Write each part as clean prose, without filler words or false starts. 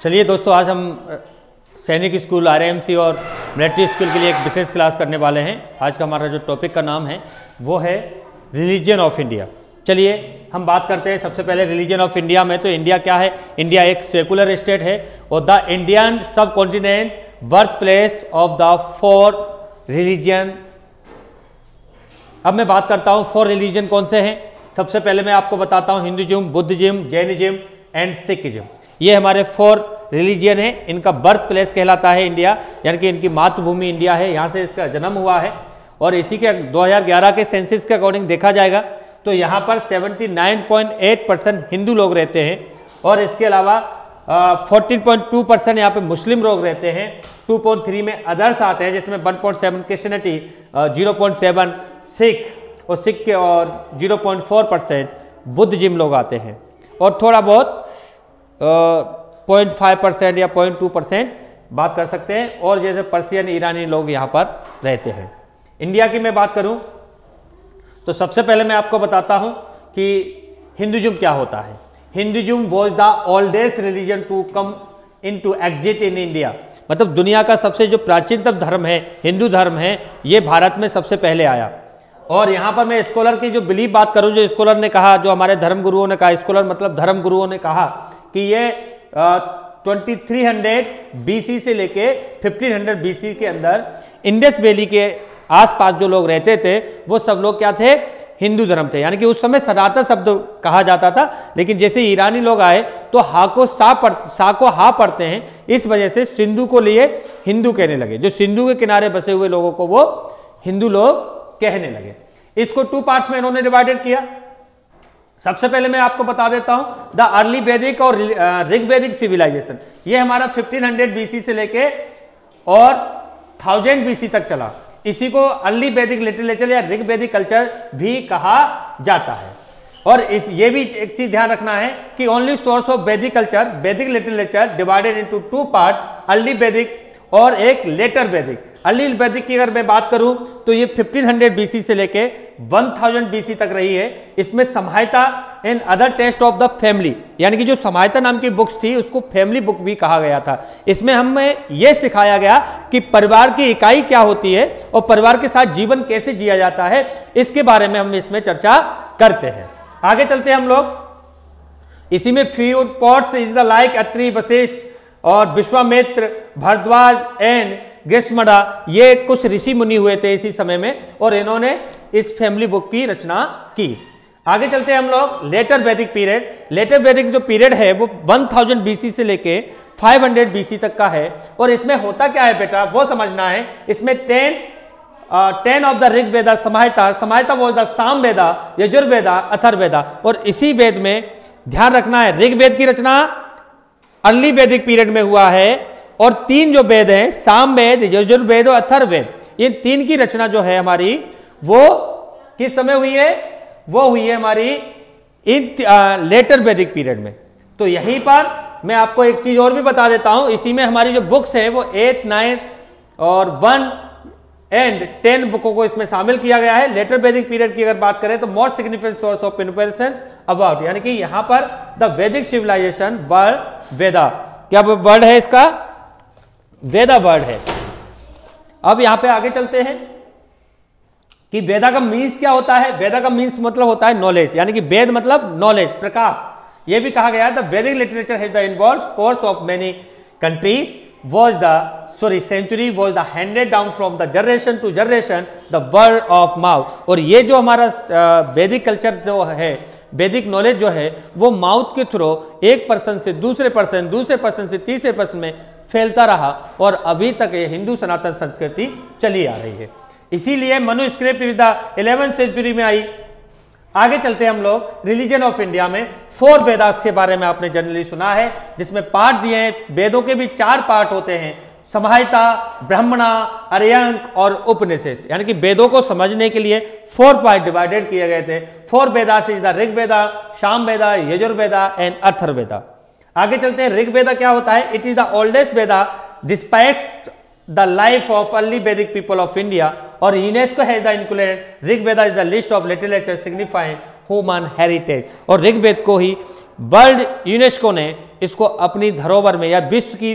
चलिए दोस्तों, आज हम सैनिक स्कूल आरएएमसी और मिलिट्री स्कूल के लिए एक विशेष क्लास करने वाले हैं। आज का हमारा जो टॉपिक का नाम है वो है रिलीजन ऑफ इंडिया। चलिए हम बात करते हैं सबसे पहले रिलीजन ऑफ इंडिया में। तो इंडिया क्या है? इंडिया एक सेकुलर स्टेट है और द इंडियन सब continent birth place of the 4 religion. अब मैं बात करता हूँ 4 रिलीजन कौन से हैं। सबसे पहले मैं आपको बताता हूँ Hinduism, Buddhism, Jainism and Sikhism. ये हमारे 4 रिलीजियन है। इनका बर्थ प्लेस कहलाता है इंडिया, यानी कि इनकी मातृभूमि इंडिया है, यहाँ से इसका जन्म हुआ है। और इसी के 2011 के सेंसस के अकॉर्डिंग देखा जाएगा तो यहाँ पर 79.8% हिंदू लोग रहते हैं और इसके अलावा 14.2% यहाँ पे मुस्लिम लोग रहते हैं। 2.3 में अदर्स आते हैं, जिसमें 1.7 क्रिश्चियनिटी, 0.7 सिख और सिख के और 0.4% बुद्धिज्म लोग आते हैं और थोड़ा बहुत 0.5% या 0.2% बात कर सकते हैं। और जैसे पर्शियन, ईरानी लोग यहाँ पर रहते हैं। इंडिया की मैं बात करूँ तो सबसे पहले मैं आपको बताता हूँ कि हिंदुइज्म क्या होता है। Hinduism was the oldest religion to come into exit in India. मतलब दुनिया का सबसे जो प्राचीनतम धर्म है, हिंदू धर्म है, ये भारत में सबसे पहले आया। और यहाँ पर मैं स्कॉलर की जो बिलीव बात करूँ, जो स्कॉलर ने कहा, जो हमारे धर्म गुरुओं ने कहा, स्कॉलर मतलब धर्म गुरुओं ने कहा कि ये 2300 BC से लेके 1500 BC के अंदर इंडस वैली के आसपास जो लोग रहते थे वो सब लोग क्या थे? हिंदू धर्म थे। यानी कि उस समय सनातन शब्द कहा जाता था, लेकिन जैसे ईरानी लोग आए तो हा को हा पढ़ते हैं, इस वजह से सिंधु को लिए हिंदू कहने लगे। जो सिंधु के किनारे बसे हुए लोगों को वो हिंदू लोग कहने लगे। इसको 2 पार्ट्स में इन्होंने डिवाइडेड किया। सबसे पहले मैं आपको बता देता हूं द अर्ली वैदिक और ऋग वैदिक सिविलाइजेशन। ये हमारा 1500 BC से लेके और 1000 BC तक चला। इसी को अर्ली वैदिक लिटरेचर या ऋग वैदिक कल्चर भी कहा जाता है। और ये भी एक चीज ध्यान रखना है कि ओनली सोर्स ऑफ वैदिक कल्चर, वैदिक literature divided into 2 part, early वैदिक और एक लेटर वैदिक। अर्ली वैदिक की अगर मैं बात करूं तो ये 1500 BC से लेके 1000 BC तक रही है। इसमें Samhita and other text of the family, यानी कि जो संहिता नाम की बुक्स थी उसको फैमिली बुक भी कहा गया था। इसमें हमें यह सिखाया गया कि परिवार की इकाई क्या होती है और परिवार के साथ जीवन कैसे जिया जाता है, इसके बारे में हम इसमें चर्चा करते हैं। आगे चलते हैं हम लोग। इसी में few pots is the like Atri, Vashishtha और विश्वामित्र, भारद्वाज एंड ग्रीष्मदा, ये कुछ ऋषि मुनि हुए थे इसी समय में और इन्होंने इस फैमिली बुक की रचना की। आगे चलते हैं हम लोग लेटर वैदिक पीरियड। लेटर वैदिक जो पीरियड है वो 1000 BC से लेके 500 BC तक का है। और इसमें होता क्या है बेटा, वो समझना है। इसमें 10 ऑफ द ऋग वेदा, संहिता वो द साम वेदा, यजुर्वेदा, अथर्ववेदा। और इसी वेद में ध्यान रखना है ऋग वेद की रचना अर्ली वैदिक पीरियड में हुआ है और 3 जो वेद हैं, साम वेद, यजुर्वेद और अथर्ववेद, इन 3 की रचना जो है हमारी वो किस समय हुई है? वो हुई है हमारी इन लेटर वैदिक पीरियड में। तो यहीं पर मैं आपको एक चीज और भी बता देता हूं। इसी में हमारी जो बुक्स है वो 8, 9 और 1 एंड 10 बुकों को इसमें शामिल किया गया है। लेटर वैदिक पीरियड की अगर बात करें तो more significant source of information about, यानी कि यहां पर द वैदिक सिविलाइजेशन वर्ड वेदा, क्या वर्ड है इसका? वेदा वर्ड है। अब यहां पे आगे चलते हैं कि वेदा का मीन्स क्या होता है। वेदा का मीन्स मतलब होता है नॉलेज, यानी कि वेद मतलब नॉलेज, प्रकाश। यह भी कहा गया है द वैदिक literature has the involved course of many countries century was the handed down from the generation to generation the word of mouth। और ये जो हमारा वैदिक कल्चर जो है, वैदिक नॉलेज जो है वो माउथ के थ्रू एक पर्सन से दूसरे पर्सन से तीसरे पर्सन में फैलता रहा और अभी तक ये हिंदू सनातन संस्कृति चली आ रही है। इसीलिए manuscript with the 11th century में आई। आगे चलते हैं हम लोग रिलीजन ऑफ इंडिया में। 4 वेदास के बारे में आपने जनरली सुना है, जिसमें पार्ट दिए हैं। वेदों के भी 4 पार्ट होते हैं, संहिता, ब्राह्मणा, अर्यंक और उपनिषद। यानी कि वेदों को समझने के लिए 4 पार्ट डिवाइडेड किए गए थे। 4 वेदास इज द ऋग वेदा, साम वेदा, यजुर्वेदा एंड अथर्ववेदा। आगे चलते हैं। ऋग वेदा क्या होता है? It is the oldest Veda, depicts the life of early Vedic people of India. और UNESCO has the included Rig Veda is the list of literature signifying human heritage. और ऋग वेद को ही वर्ल्ड यूनेस्को ने इसको अपनी धरोहर में या विश्व की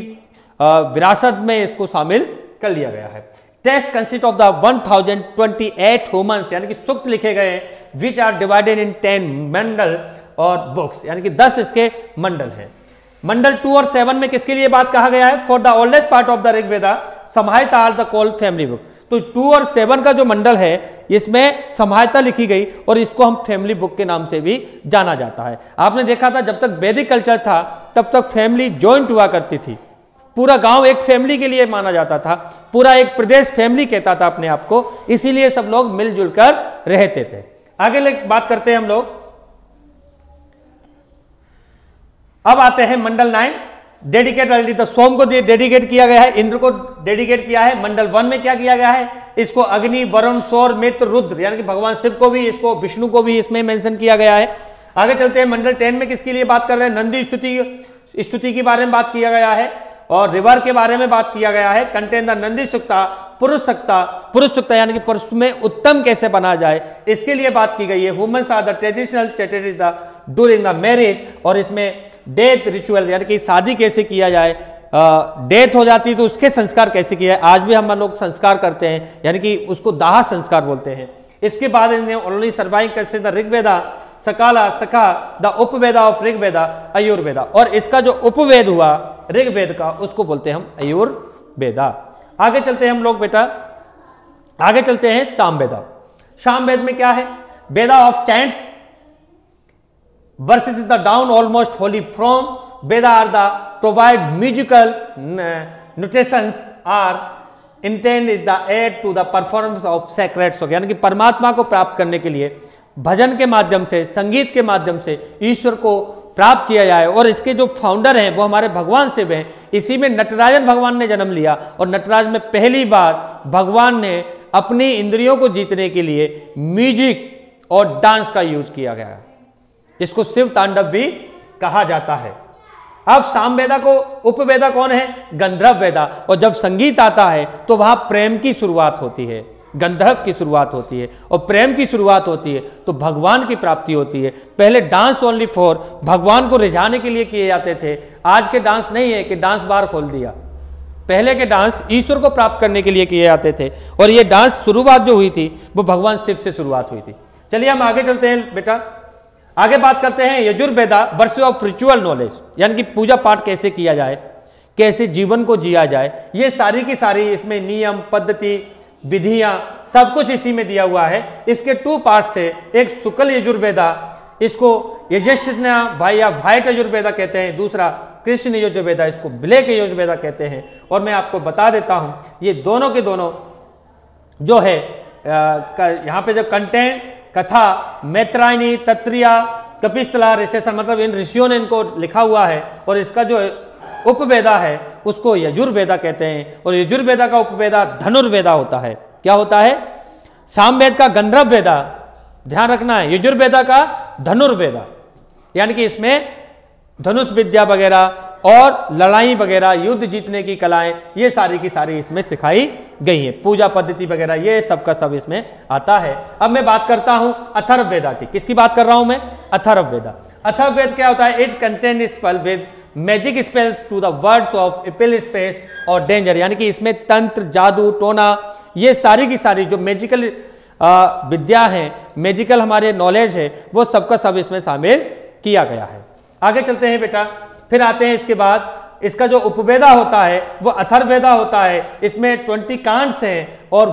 विरासत में इसको शामिल कर लिया गया है। Text consist of the 1028 humans, यानी कि सूक्त लिखे गए विच आर डिवाइडेड इन 10 मंडल और बुक्स, यानी कि 10 इसके मंडल हैं। मंडल 2 और 7 में किसके लिए बात कहा गया है? For the oldest part of the Rigveda Samhita are the called family book. तो 2 और 7 का जो मंडल है इसमें संहिता लिखी गई और इसको हम फैमिली बुक के नाम से भी जाना जाता है। आपने देखा था जब तक वैदिक कल्चर था तब तक फैमिली जॉइंट हुआ करती थी, पूरा गांव एक फैमिली के लिए माना जाता था, पूरा एक प्रदेश फैमिली कहता था अपने आप को, इसीलिए सब लोग मिलजुल कर रहते थे। आगे बात करते हैं हम लोग। अब आते हैं मंडल 9, डेडिकेट ऑलरेडी तो सोम को डेडिकेट किया गया है, इंद्र को डेडिकेट किया है। मंडल 1 में क्या किया गया है? इसको अग्नि, वरुण, सौर, मित्र, रुद्र, यानी कि भगवान शिव को भी, इसको विष्णु को भी इसमें मेंशन किया गया है। आगे चलते हैं मंडल 10 में किसके लिए बात कर रहे हैं? नंदी स्तुति के बारे में बात किया गया है और रिवर के बारे में बात किया गया है। कंटेन द नंदी सुक्ता, पुरुष सुक्ता यानी कि पुरुष में उत्तम कैसे बना जाए इसके लिए बात की गई है। Womens are the traditional charities during the marriage, और इसमें डेथ रिचुअल यानी कि शादी कैसे किया जाए, डेथ हो जाती है तो उसके संस्कार कैसे किया जाए। आज भी हम लोग संस्कार करते हैं, यानी कि उसको दाह संस्कार बोलते हैं। इसके बाद इन्हें ओनली सर्वाइंग कैसे द ऋग्वेदा, सकाला, सखा, द उपवेदा ऑफ ऋग्वेदा, आयुर्वेदा, और इसका जो उपवेद हुआ ऋग्वेद का उसको बोलते हैं हम आयुर्वेदा। आगे चलते हैं हम लोग बेटा, आगे चलते हैं सामवेदा। सामवेद में क्या है? Veda of chants verses is the down almost holy from Veda are the provide musical notations are intent is the aid to the performance of sacred song, यानी कि परमात्मा को प्राप्त करने के लिए भजन के माध्यम से, संगीत के माध्यम से ईश्वर को प्राप्त किया जाए। और इसके जो फाउंडर हैं वो हमारे भगवान शिव हैं। इसी में नटराजन भगवान ने जन्म लिया और नटराज में पहली बार भगवान ने अपनी इंद्रियों को जीतने के लिए म्यूजिक और डांस का यूज किया गया। इसको शिव तांडव भी कहा जाता है। अब सामवेदा को उपवेदा कौन है? गंधर्व वेदा। और जब संगीत आता है तो वहां प्रेम की शुरुआत होती है, गंधर्व की शुरुआत होती है और प्रेम की शुरुआत होती है तो भगवान की प्राप्ति होती है। पहले डांस ओनली फॉर भगवान को रिझाने के लिए किए जाते थे। आज के डांस नहीं है कि डांस बार खोल दिया, पहले के डांस ईश्वर को प्राप्त करने के लिए किए जाते थे और ये डांस शुरुआत जो हुई थी वो भगवान शिव से शुरुआत हुई थी। चलिए हम आगे चलते हैं बेटा, आगे बात करते हैं Yajurveda versus of ritual knowledge, यानी कि पूजा पाठ कैसे किया जाए, कैसे जीवन को जिया जाए। ये सारी की सारी इसमें नियम, पद्धति, विधियां सब कुछ इसी में दिया हुआ है। इसके 2 पार्ट्स थे, एक शुक्ल यजुर्वेदा, इसको यजस्ना भाई या व्हाइट यजुर्वेदा कहते हैं, दूसरा कृष्ण यजुर्वेदा, इसको ब्लैक यजुर्वेदा कहते हैं। और मैं आपको बता देता हूं ये दोनों के दोनों जो है यहाँ पे जो कंटेंट, कथा, मैत्रायणी, तत्रिया, कपिस्तला, ऋषेशन, मतलब इन ऋषियों ने इनको लिखा हुआ है। और इसका जो उपवेदा है उसको यजुर्वेदा कहते हैं और यजुर्वेदा का उपवेदा धनुर्वेदा होता है। क्या होता है? सामवेद का गंधर्व वेदा, ध्यान रखना है, यजुर्वेदा का धनुर्वेदा, यानी कि इसमें धनुष विद्या वगैरह और लड़ाई वगैरह, युद्ध जीतने की कलाएं, ये सारी की सारी इसमें सिखाई गई हैं। पूजा पद्धति वगैरह ये सब का सब इसमें आता है। अब मैं बात करता हूं अथर्ववेदा की। किसकी बात कर रहा हूं मैं? अथर्ववेदा। अथर्ववेद क्या होता है? It contain spell with magic spells to the words of evil space और डेंजर, यानी कि इसमें तंत्र, जादू, टोना, ये सारी की सारी जो मैजिकल विद्या है, मैजिकल हमारे नॉलेज है, वो सबका सब इसमें शामिल किया गया है। आगे चलते हैं बेटा, फिर आते हैं इसके बाद इसका जो उपवेदा होता है वो अथर्ववेदा होता है। इसमें 20 कांड्स हैं और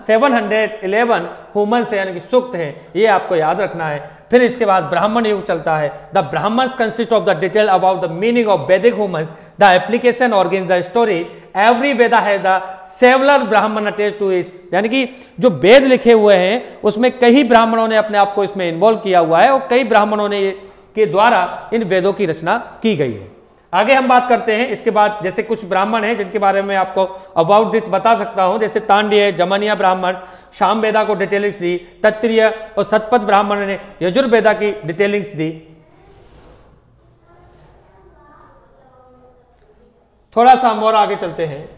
711 ह्यूमन्स यानी कि सूक्त हैं, ये आपको याद रखना है। फिर इसके बाद ब्राह्मण युग चलता है। The Brahmanas consist of the detail about the meaning of Vedic humans, the application organs the story, every Veda has the several Brahmana attached to its, यानी कि जो वेद लिखे हुए हैं उसमें कई ब्राह्मणों ने अपने आप को इसमें इन्वॉल्व किया हुआ है और कई ब्राह्मणों ने के द्वारा इन वेदों की रचना की गई है। आगे हम बात करते हैं इसके बाद, जैसे कुछ ब्राह्मण हैं जिनके बारे में आपको अबाउट दिस बता सकता हूं, जैसे तांड्य, जमनिया ब्राह्मण सामवेदा को डिटेलिंग्स दी, तत्त्रीय और सतपथ ब्राह्मण ने यजुर्वेदा की डिटेलिंग्स दी। थोड़ा सा हम और आगे चलते हैं।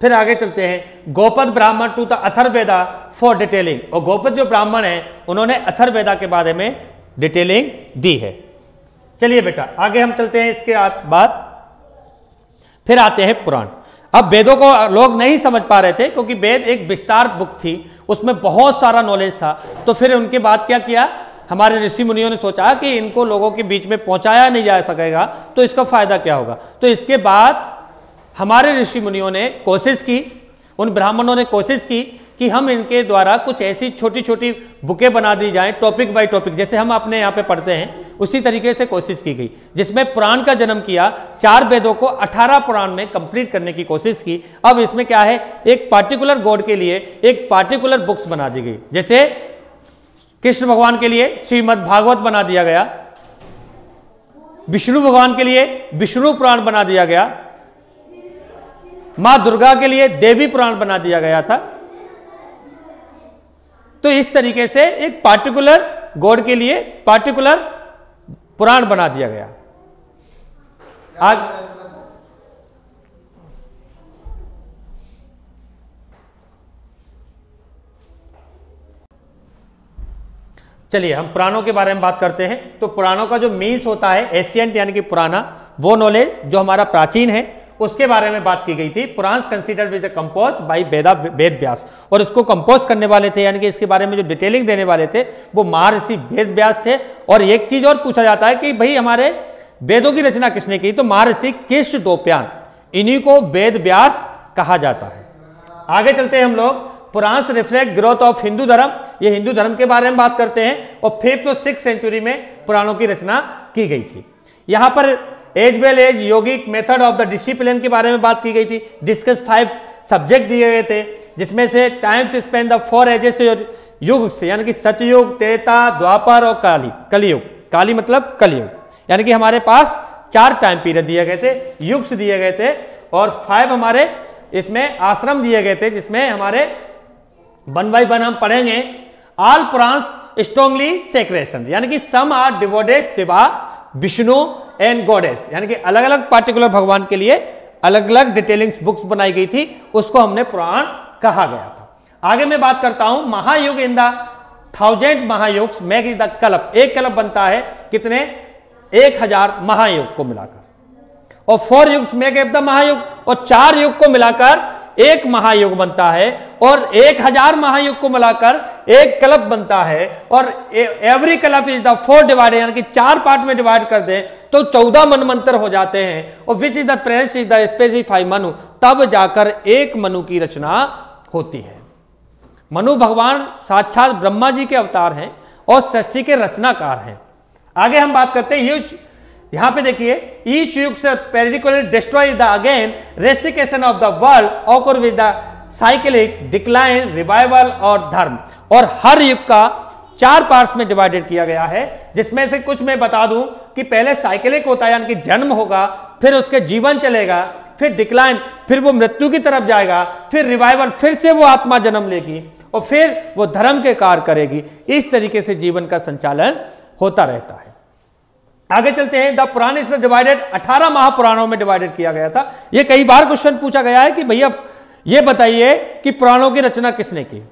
फिर आगे चलते हैं, Gopatha Brahmana to the Atharvaveda for detailing, और गोपद जो ब्राह्मण है उन्होंने अथर्ववेदा के बारे में डिटेलिंग दी है। चलिए बेटा आगे हम चलते हैं, इसके बाद फिर आते हैं पुराण। अब वेदों को लोग नहीं समझ पा रहे थे क्योंकि वेद एक विस्तार बुक थी, उसमें बहुत सारा नॉलेज था। तो फिर उनके बाद क्या किया, हमारे ऋषि मुनियों ने सोचा कि इनको लोगों के बीच में पहुंचाया नहीं जा सकेगा तो इसका फायदा क्या होगा। तो इसके बाद हमारे ऋषि मुनियों ने कोशिश की, उन ब्राह्मणों ने कोशिश की कि हम इनके द्वारा कुछ ऐसी छोटी छोटी बुकें बना दी जाएं, टॉपिक बाय टॉपिक, जैसे हम अपने यहाँ पे पढ़ते हैं उसी तरीके से कोशिश की गई, जिसमें पुराण का जन्म किया। 4 वेदों को 18 पुराण में कंप्लीट करने की कोशिश की। अब इसमें क्या है, एक पार्टिकुलर गॉड के लिए एक पार्टिकुलर बुक्स बना दी गई। जैसे कृष्ण भगवान के लिए श्रीमद् भागवत बना दिया गया, विष्णु भगवान के लिए विष्णु पुराण बना दिया गया, मां दुर्गा के लिए देवी पुराण बना दिया गया था। तो इस तरीके से एक पार्टिकुलर गॉड के लिए पार्टिकुलर पुराण बना दिया गया। आज चलिए हम पुराणों के बारे में बात करते हैं। तो पुराणों का जो मीन्स होता है एशियंट यानी कि पुराना, वो नॉलेज जो हमारा प्राचीन है उसके बारे में बात की गई थी। Puranas considered with compose by Ved Vyas, और इसको कंपोज करने वाले थे यानी कि इसके बारे में जो डिटेलिंग देने वाले थे वो महर्षि वेद व्यास थे। और एक चीज और पूछा जाता है कि भाई हमारे वेदों की रचना किसने की, तो महर्षि कृष्णद्वैपायन, इन्हीं को वेद व्यास कहा जाता है। आगे चलते हैं हम लोग, Puranas reflect growth of Hindu धर्म, ये हिंदू धर्म के बारे में बात करते हैं। और 5th और 6th सेंचुरी में पुराणों की रचना की गई थी। यहां पर as well as yogic method of the discipline के बारे में बात की गई थी। डिस्कस 5 सब्जेक्ट दिए गए थे, जिसमें से टाइम्स स्पेन द 4 एजेस युग से, यानी कि सतयुग, त्रेता, द्वापर और कलियुग। काली मतलब कलियुग, यानी कि हमारे पास 4 टाइम पीरियड दिए गए थे, युग्स दिए गए थे, और 5 हमारे इसमें आश्रम दिए गए थे, जिसमें हमारे 1 by 1 हम पढ़ेंगे। ऑल पुराण्स स्ट्रांगली सेक्रेशन, यानी कि some are devoted Shiva, Vishnu and goddess, यानी कि अलग अलग पार्टिकुलर भगवान के लिए अलग अलग डिटेलिंग्स बुक्स बनाई गई थी, उसको हमने पुराण कहा गया था। आगे मैं बात करता हूं, महायुग इन द 1000 महायुग मेक द कल्प, एक कल्प बनता है कितने, 1000 महायुग को मिलाकर, और 4 युग मेक द महायुग, और 4 युग को मिलाकर एक महायुग बनता है, और 1000 महायुग को मिलाकर एक कल्प बनता है। और एवरी कल्प इज द 4 डिवाइडेड, यानी कि 4 पार्ट में डिवाइड कर दें तो 14 मनवंतर हो जाते हैं। और विच is the press is the specify Manu, तब जाकर एक मनु की रचना होती है। मनु भगवान साक्षात ब्रह्मा जी के अवतार हैं और सृष्टि के रचनाकार हैं। आगे हम बात करते हैं युग, यहां पे देखिए, ईच युग से periodically destroy the again recreation of the world occur with the cyclic decline, revival और धर्म। और हर युग का 4 पार्ट्स में डिवाइडेड किया गया है, जिसमें से कुछ मैं बता दूं कि पहले साइक्लिक होता है, यानी कि जन्म होगा, फिर उसके जीवन चलेगा, फिर डिक्लाइन, फिर वो मृत्यु की तरफ जाएगा, फिर रिवाइवल, फिर से वो आत्मा जन्म लेगी, और फिर वो धर्म के कार्य करेगी। इस तरीके से जीवन का संचालन होता रहता है। आगे चलते हैं, द पुराण इज डिवाइडेड, 18 महापुराणों में डिवाइडेड किया गया था। ये कई बार क्वेश्चन पूछा गया है कि भैया ये बताइए कि पुराणों की रचना किसने की,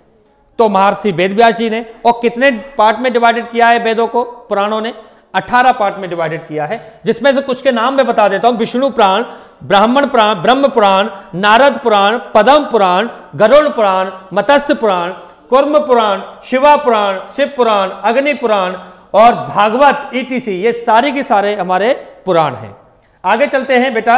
तो महर्षि वेद व्यास जी ने। और कितने पार्ट में डिवाइडेड किया है वेदों को, पुराणों ने 18 पार्ट में डिवाइडेड किया है, जिसमें से कुछ के नाम मैं बता देता हूं। विष्णु पुराण, ब्राह्मण पुराण, ब्रह्म पुराण, नारद पुराण, पद्म पुराण, गरुड़ पुराण, मत्स्य पुराण, कूर्म पुराण, शिवा पुराण, शिव पुराण, अग्नि पुराण और भागवत ईटीसी, ये सारे के सारे हमारे पुराण हैं। आगे चलते हैं बेटा,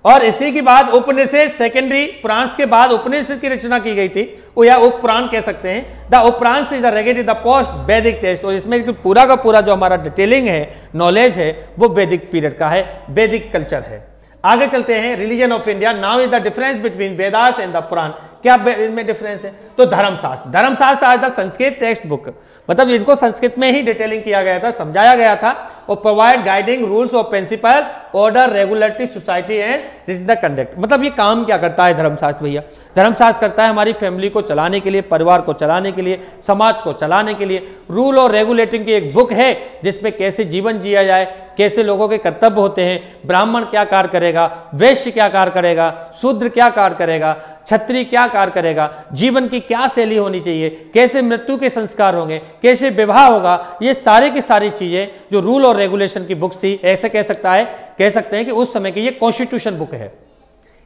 और इसी के बाद उपनिषद, सेकेंडरी पुराण के बाद उपनिषद की रचना की गई थी, वो या उप पुराण कह सकते हैं। The Upapurana is the regarded the post Vedic text, और इसमें पूरा का पूरा जो हमारा डिटेलिंग है, नॉलेज है, वो वैदिक पीरियड का है, वैदिक कल्चर है। आगे चलते हैं, religion of India, now is the difference between Vedas and the Purana, क्या इनमें डिफरेंस है, तो धर्मशास्त्र, धर्मशास्त्र आज द संस्कृत टेक्स्ट बुक, मतलब इनको संस्कृत में ही डिटेलिंग किया गया था, समझाया गया था, और प्रोवाइड गाइडिंग रूल्स और principle order regulatory society and this is the conduct. मतलब ये काम क्या करता है धर्मशास्त्र भैया? धर्मशास्त्र करता है हमारी फैमिली को चलाने के लिए, परिवार को चलाने के लिए, समाज को चलाने के लिए। रूल और रेगुलेटिंग की एक बुक है जिसमें कैसे जीवन जिया जाए, कैसे लोगों के कर्तव्य होते हैं, ब्राह्मण क्या कार्य करेगा, वैश्य क्या कार्य करेगा, शूद्र क्या कार्य करेगा, क्षत्रिय क्या कार्य करेगा, जीवन की क्या शैली होनी चाहिए, कैसे मृत्यु के संस्कार होंगे, कैसे विवाह होगा, ये सारे की सारी चीजें जो रूल और रेगुलेशन की बुक्स थी, ऐसे कह सकते हैं कि उस समय की ये कॉन्स्टिट्यूशन बुक है।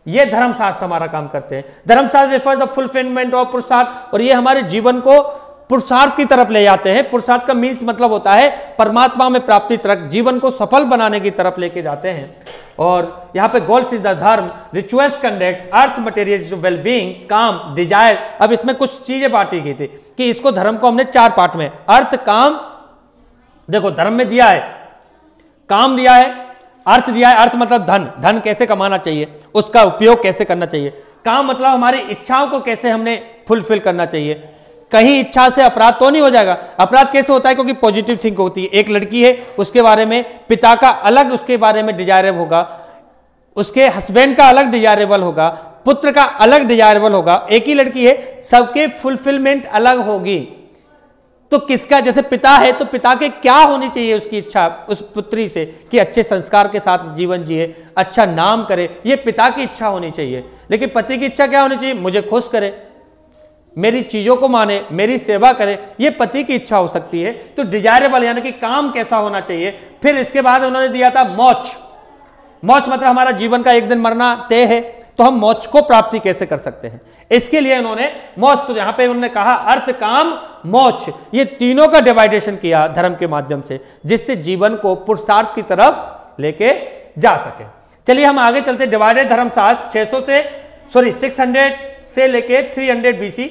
ये धर्मशास्त्र हमारा काम करते हैं। धर्मशास्त्र रिफर द फुलफिलमेंट ऑफ पुरुषार्थ, और ये हमारे जीवन को पुरुषार्थ की तरफ ले जाते हैं। पुरुषार्थ का मीन्स मतलब होता है परमात्मा में प्राप्ति तरफ, जीवन को सफल बनाने की तरफ लेके जाते हैं। और यहाँ पे गोल्स इज द धर्म, rituals conduct, earth material wellbeing, काम, डिजायर। अब इसमें कुछ चीजें बांटी गई थी कि इसको धर्म को हमने 4 पार्ट में, अर्थ, काम, देखो धर्म में दिया है, काम दिया है, अर्थ दिया है, अर्थ मतलब धन, धन कैसे कमाना चाहिए, उसका उपयोग कैसे करना चाहिए। काम मतलब हमारी इच्छाओं को कैसे हमने फुलफिल करना चाहिए। कहीं इच्छा से अपराध तो नहीं हो जाएगा। अपराध कैसे होता है? क्योंकि पॉजिटिव थिंक होती है। एक लड़की है, उसके बारे में पिता का अलग उसके बारे में डिजायरेबल होगा, उसके हस्बैंड का अलग डिजायरेबल होगा, पुत्र का अलग डिजायरेबल होगा। एक ही लड़की है, सबके फुलफिलमेंट अलग होगी। तो किसका, जैसे पिता है तो पिता के क्या होनी चाहिए उसकी इच्छा उस पुत्री से कि अच्छे संस्कार के साथ जीवन जिए, अच्छा नाम करे, ये पिता की इच्छा होनी चाहिए। लेकिन पति की इच्छा क्या होनी चाहिए? मुझे खुश करे, मेरी चीजों को माने, मेरी सेवा करे, ये पति की इच्छा हो सकती है। तो डिजायरेबल यानी कि काम कैसा होना चाहिए। फिर इसके बाद उन्होंने दिया था मोक्ष। मोक्ष मतलब हमारा जीवन का एक दिन मरना तय है, तो हम मोक्ष को प्राप्ति कैसे कर सकते हैं, इसके लिए इन्होंने मोक्ष, तो यहां पे उन्होंने कहा अर्थ, काम, मोक्ष, ये तीनों का डिवाइडेशन किया धर्म के माध्यम से, जिससे जीवन को पुरुषार्थ की तरफ लेके जा सके। चलिए हम आगे चलते। डिवाइडेड धर्मशास्त्र 600 से लेके 300 BC,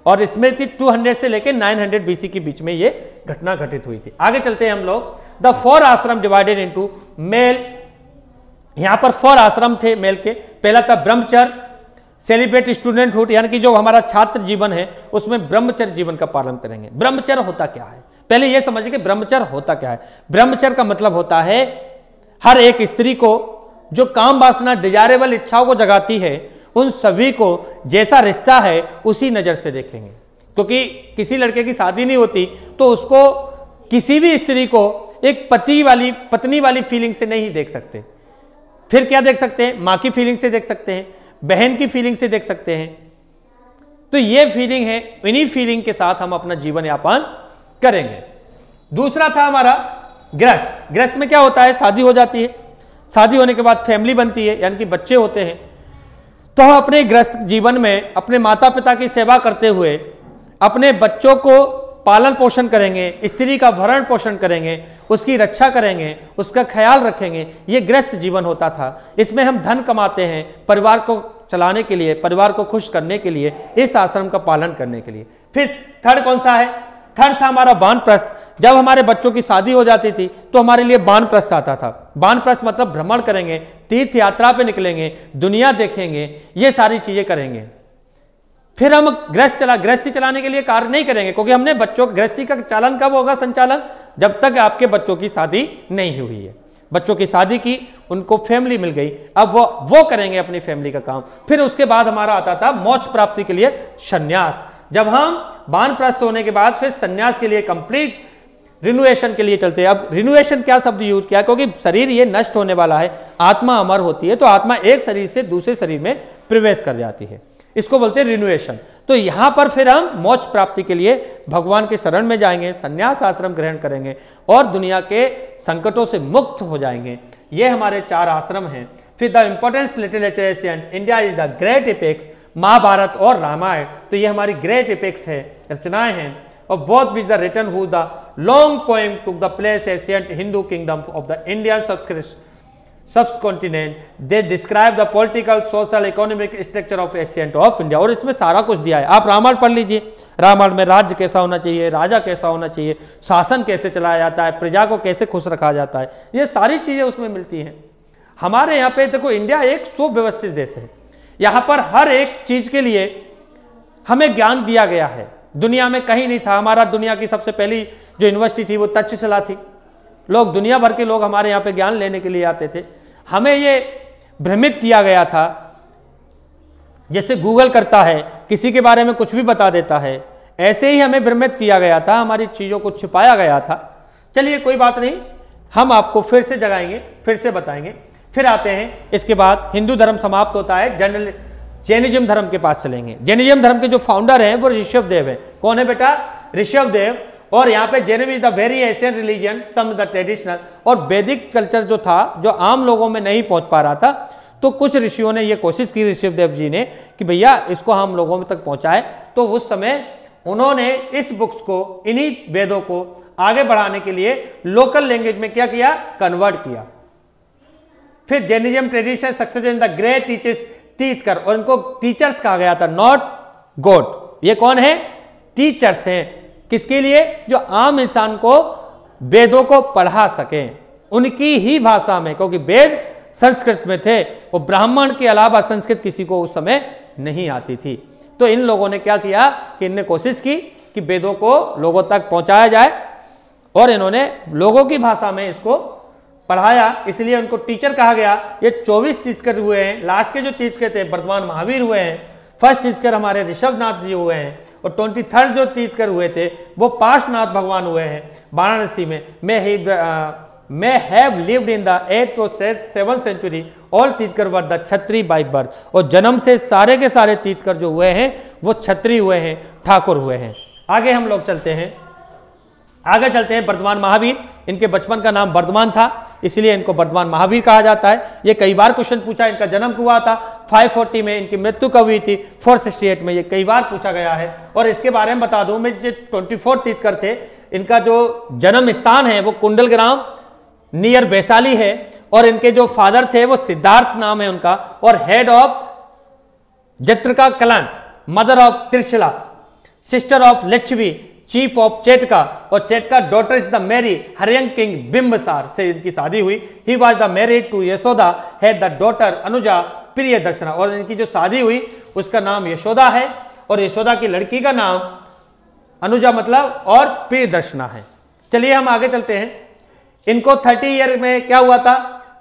और इसमें थी 200 से लेके 900 BC के बीच में ये घटना घटित हुई थी। आगे चलते हैं हम लोग। द 4 आश्रम डिवाइडेड इनटू मेल, यहां पर 4 आश्रम थे मेल के। पहला था ब्रह्मचर्य, सेलिब्रेट स्टूडेंटहुड, यानी कि जो हमारा छात्र जीवन है उसमें ब्रह्मचर्य जीवन का पालन करेंगे। ब्रह्मचर्य होता क्या है? पहले यह समझिए कि ब्रह्मचर्य होता क्या है। ब्रह्मचर्य का मतलब होता है हर एक स्त्री को जो काम वासना डिजायरेबल इच्छाओं को जगाती है, उन सभी को जैसा रिश्ता है उसी नजर से देखेंगे। क्योंकि किसी लड़के की शादी नहीं होती तो उसको किसी भी स्त्री को एक पत्नी वाली फीलिंग से नहीं देख सकते। फिर क्या देख सकते हैं? मां की फीलिंग से देख सकते हैं, बहन की फीलिंग से देख सकते हैं। तो ये फीलिंग है, इन्हीं फीलिंग के साथ हम अपना जीवन यापन करेंगे। दूसरा था हमारा गृहस्थ। गृहस्थ में क्या होता है? शादी हो जाती है, शादी होने के बाद फैमिली बनती है, यानी कि बच्चे होते हैं। तो हम अपने गृहस्थ जीवन में अपने माता पिता की सेवा करते हुए अपने बच्चों को पालन पोषण करेंगे, स्त्री का भरण पोषण करेंगे, उसकी रक्षा करेंगे, उसका ख्याल रखेंगे। ये गृहस्थ जीवन होता था। इसमें हम धन कमाते हैं परिवार को चलाने के लिए, परिवार को खुश करने के लिए, इस आश्रम का पालन करने के लिए। फिर थर्ड कौन सा है? थर्ड था हमारा वानप्रस्थ। जब हमारे बच्चों की शादी हो जाती थी तो हमारे लिए वानप्रस्थ आता था। वानप्रस्थ मतलब भ्रमण करेंगे, तीर्थ यात्रा पे निकलेंगे, दुनिया देखेंगे, ये सारी चीजें करेंगे। फिर हम गृहस्थी चलाने के लिए कार्य नहीं करेंगे, क्योंकि हमने बच्चों गृहस्थी का चालन कब होगा संचालन? जब तक आपके बच्चों की शादी नहीं हुई है। बच्चों की शादी की, उनको फैमिली मिल गई, अब वो करेंगे अपनी फैमिली का काम। फिर उसके बाद हमारा आता था मोक्ष प्राप्ति के लिए संन्यास। जब हम वानप्रस्थ होने के बाद फिर संन्यास के लिए कंप्लीट रिन्यूएशन के लिए चलते हैं। अब रिन्यूएशन क्या शब्द यूज किया? क्योंकि शरीर ये नष्ट होने वाला है, आत्मा अमर होती है, तो आत्मा एक शरीर से दूसरे शरीर में प्रवेश कर जाती है, इसको बोलते हैं रिन्यूएशन। तो यहां पर फिर हम मोक्ष प्राप्ति के लिए भगवान के शरण में जाएंगे, संन्यास आश्रम ग्रहण करेंगे और दुनिया के संकटों से मुक्त हो जाएंगे। ये हमारे 4 आश्रम हैं। फिर the importance literature ancient India is the great epics, Mahabharata और रामायण। तो ये हमारी ग्रेट एपिक्स है, रचनाएं हैं। और both which the written who the long poem to the place ancient Hindu kingdom of the Indian subcontinent, they describe the political social economic structure of ancient of India. और इसमें सारा कुछ दिया है। आप रामायण पढ़ लीजिए, रामायण में राज्य कैसा होना चाहिए, राजा कैसा होना चाहिए, शासन कैसे चलाया जाता है, प्रजा को कैसे खुश रखा जाता है, ये सारी चीजें उसमें मिलती हैं। हमारे यहाँ पे देखो, इंडिया एक सुव्यवस्थित देश है। यहाँ पर हर एक चीज के लिए हमें ज्ञान दिया गया है, दुनिया में कहीं नहीं था। हमारा दुनिया की सबसे पहली जो यूनिवर्सिटी थी वो तक्षशिला थी, लोग, दुनिया भर के लोग हमारे यहाँ पे ज्ञान लेने के लिए आते थे। हमें ये भ्रमित किया गया था, जैसे गूगल करता है, किसी के बारे में कुछ भी बता देता है, ऐसे ही हमें भ्रमित किया गया था, हमारी चीज़ों को छिपाया गया था। चलिए कोई बात नहीं, हम आपको फिर से जगाएंगे, फिर से बताएंगे। फिर आते हैं, इसके बाद हिंदू धर्म समाप्त होता है, जनरल जैनिज्म धर्म के पास चलेंगे। जैनिज्म धर्म के जो फाउंडर हैं वो ऋषभदेव है। कौन है बेटा? ऋषभदेव। और यहाँ पे Jainism is the very ancient religion, some the traditional. और वैदिक कल्चर जो था, जो आम लोगों में नहीं पहुंच पा रहा था, तो कुछ ऋषियों ने ये कोशिश की, ऋषभदेव जी ने, कि भैया इसको हम लोगों में तक पहुंचाए। तो उस समय उन्होंने इस बुक्स को, इन्हीं वेदों को आगे बढ़ाने के लिए लोकल लैंग्वेज में क्या किया? कन्वर्ट किया। फिर Jainism tradition success in the great teachers, Tirthankar, और इनको टीचर्स कहा गया था, नॉट गॉड। ये कौन है? टीचर्स हैं। किसके लिए? जो आम इंसान को वेदों को पढ़ा सकें उनकी ही भाषा में, क्योंकि वेद संस्कृत में थे और ब्राह्मण के अलावा संस्कृत किसी को उस समय नहीं आती थी। तो इन लोगों ने क्या किया कि इनने कोशिश की कि वेदों को लोगों तक पहुंचाया जाए, और इन्होंने लोगों की भाषा में इसको पढ़ाया, इसलिए उनको टीचर कहा गया। ये 24 तीर्थकर हुए हैं। लास्ट के जो तीर्थकर थे वर्तमान महावीर हुए हैं। फर्स्ट तीर्थकर हमारे ऋषभनाथ जी हुए हैं, और 23rd जो तीर्थकर हुए थे वो पार्श्वनाथ भगवान हुए हैं वाराणसी में। may have lived in the 8th or 7th century. All Tirthankar were the Kshatriya by birth. और जन्म से सारे के सारे तीर्थकर जो हुए हैं वो क्षत्रिय हुए हैं, ठाकुर हुए हैं। आगे हम लोग चलते हैं, आगे चलते हैं। वर्धमान महावीर, इनके बचपन का नाम वर्धमान था, इसलिए इनको वर्धमान महावीर कहा जाता है। ये कई बार क्वेश्चन पूछा। इनका जन्म हुआ था 540 में, इनकी मृत्यु कब हुई थी? 468 में। ये कई बार पूछा गया है। और इसके बारे में बता दूं मैं, जो 24 तीर्थकर थे, इनका जो जन्म स्थान है वो कुंडल ग्राम नियर वैशाली है। और इनके जो फादर थे वो सिद्धार्थ नाम है उनका, और head of Jnatrika clan, mother of Trishala, sister of Lakshmi, chief of Chetaka. और Chetaka daughter is the marry Haryanka king Bimbisara से इनकी शादी हुई। He was the married to Yashoda, had the daughter Anuja Priyadarshana. और इनकी जो शादी हुई उसका नाम यशोदा है, और यशोदा की लड़की का नाम अनुजा मतलब और प्रियदर्शना है। चलिए हम आगे चलते हैं। इनको 30 ईयर में क्या हुआ था?